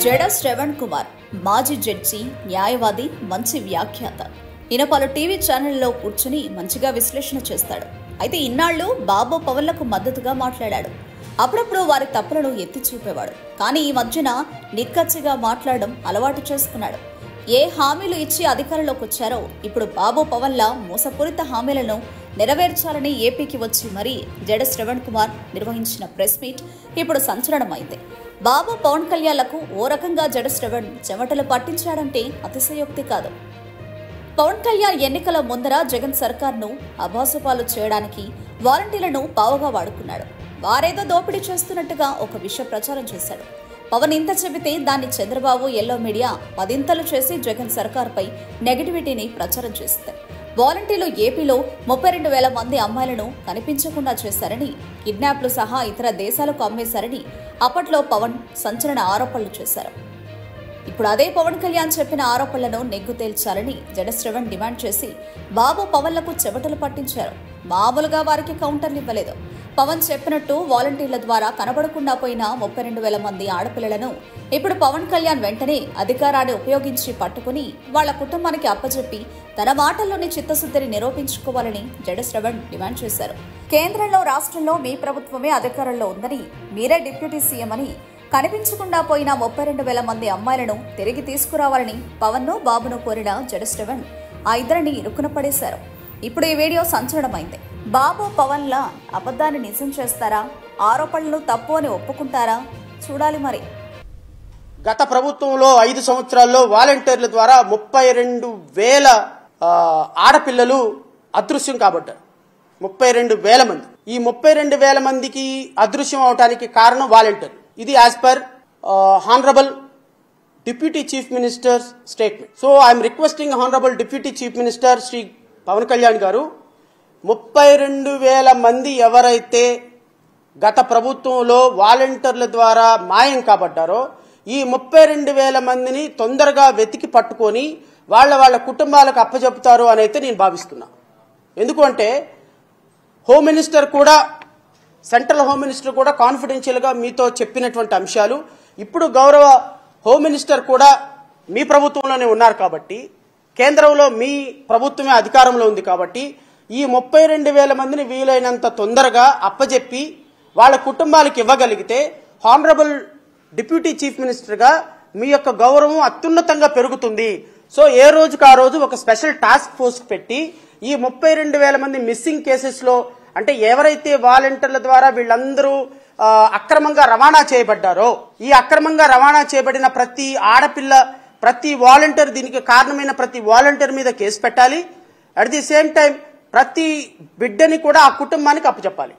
జడ శ్రవణ్ కుమార్ మాజీ జడ్జి, న్యాయవాది, మంచి వ్యాఖ్యాత. ఈయన పలు టీవీ ఛానళ్లలో కూర్చుని మంచిగా విశ్లేషణ చేస్తాడు. అయితే ఇన్నాళ్లు బాబు పవన్లకు మద్దతుగా మాట్లాడాడు. అప్పుడప్పుడు వారి తప్పులను ఎత్తి చూపేవాడు. కానీ ఈ మధ్యన నిక్కచ్చిగా మాట్లాడడం అలవాటు చేసుకున్నాడు. ఏ హామీలు ఇచ్చి అధికారంలోకి వచ్చారో ఇప్పుడు బాబు పవన్ల మోసపూరిత హామీలను నెరవేర్చాలని ఏపీకి వచ్చి మరీ జడ శ్రవణ్ కుమార్ నిర్వహించిన ప్రెస్ మీట్ ఇప్పుడు సంచలనమైంది. బాబు పవన్ కళ్యాణ్లకు ఓ రకంగా జడ శ్రవణ్ చెమటలు పట్టించాడంటే అతిశయోక్తి కాదు. పవన్ కళ్యాణ్ ఎన్నికల ముందర జగన్ సర్కార్ను అభాసుపాలు చేయడానికి వాలంటీర్లను పావుగా వాడుకున్నాడు. వారేదో దోపిడీ చేస్తున్నట్టుగా ఒక విషయ ప్రచారం చేశాడు. పవన్ ఇంత చెబితే దాన్ని చంద్రబాబు, ఎల్లో మీడియా పదింతలు చేసి జగన్ సర్కార్పై నెగటివిటీని ప్రచారం చేస్తుంది. వాలంటీర్లు ఏపీలో 32,000 మంది అమ్మాయిలను కనిపించకుండా చేశారని, కిడ్నాప్లు సహా ఇతర దేశాలకు అమ్మేశారని అప్పట్లో పవన్ సంచలన ఆరోపణలు చేశారు. ఇప్పుడు అదే పవన్ కళ్యాణ్ చెప్పిన ఆరోపణలను నెగ్గు తేల్చాలని జడ శ్రవణ్ డిమాండ్ చేసి బాబు పవన్లకు చెమటలు పట్టించారు. మామూలుగా వారికి కౌంటర్లు ఇవ్వలేదు. పవన్ చెప్పినట్టు వాలంటీర్ల ద్వారా కనబడకుండా పోయిన 32,000 మంది ఆడపిల్లలను ఇప్పుడు పవన్ కళ్యాణ్ వెంటనే అధికారాన్ని ఉపయోగించి పట్టుకుని వాళ్ల కుటుంబానికి అప్పచెప్పి తన మాటల్లోని చిత్తశుద్ధిని నిరూపించుకోవాలని జడ శ్రవణ్ డిమాండ్ చేశారు. కేంద్రంలో, రాష్ట్రంలో మీ ప్రభుత్వమే అధికారంలో ఉందని, మీరే డిప్యూటీ సీఎం అని, కనిపించకుండా పోయిన 32,000 మంది అమ్మాయిలను తిరిగి తీసుకురావాలని పవన్ను, బాబును కోరిన జడ శ్రవణ్ ఆ ఇద్దరిని ఇరుకున పడేశారు. ఇప్పుడు ఈ వీడియో సంచలనమైంది. బాబు పవన్ల అబద్ధాన్ని నిజం చేస్తారా? ఆరోపణలు తప్పు అని ఒప్పుకుంటారా? చూడాలి మరి. గత ప్రభుత్వంలో 5 సంవత్సరాల్లో వాలంటీర్ల ద్వారా 32,000 ఆడపిల్లలు అదృశ్యం కాబట్టారు. 32,000 మంది. ఈ 32,000 మందికి అదృశ్యం అవడానికి కారణం వాలంటీర్. ఇది as per honourable deputy chief minister statement. So I'm requesting honourable deputy chief minister Shri Pawan Kalyan garu, 32,000 మంది ఎవరైతే గత ప్రభుత్వంలో వాలంటీర్ల ద్వారా మాయం కాబడ్డారో ఈ 32,000 మందిని తొందరగా వెతికి పట్టుకొని వాళ్ళ కుటుంబాలకు అప్పచెప్తారు అని అయితే నేను భావిస్తున్నా. ఎందుకంటే హోమ్ మినిస్టర్ కూడా, సెంట్రల్ హోమ్ మినిస్టర్ కూడా కాన్ఫిడెన్షియల్ గా మీతో చెప్పినటువంటి అంశాలు ఇప్పుడు గౌరవ హోమ్ మినిస్టర్ కూడా మీ ప్రభుత్వంలోనే ఉన్నారు కాబట్టి, కేంద్రంలో మీ ప్రభుత్వమే అధికారంలో ఉంది కాబట్టి ఈ 32,000 మందిని వీలైనంత తొందరగా అప్పజెప్పి వాళ్ళ కుటుంబాలకు ఇవ్వగలిగితే హానరబుల్ డిప్యూటీ చీఫ్ మినిస్టర్ గా మీ యొక్క గౌరవం అత్యున్నతంగా పెరుగుతుంది. సో ఏ రోజుకు ఆ రోజు ఒక స్పెషల్ టాస్క్ ఫోర్స్ పెట్టి ఈ 32,000 మంది మిస్సింగ్ కేసెస్ లో, అంటే ఎవరైతే వాలంటీర్ల ద్వారా వీళ్ళందరూ అక్రమంగా రవాణా చేయబడ్డారో, ఈ అక్రమంగా రవాణా చేయబడిన ప్రతి ఆడపిల్ల, ప్రతి వాలంటీర్, దీనికి కారణమైన ప్రతి వాలంటీర్ మీద కేసు పెట్టాలి. అట్ ది సేమ్ టైం ప్రతి బిడ్డని కూడా ఆ కుటుంబానికి అప్పచెప్పాలి.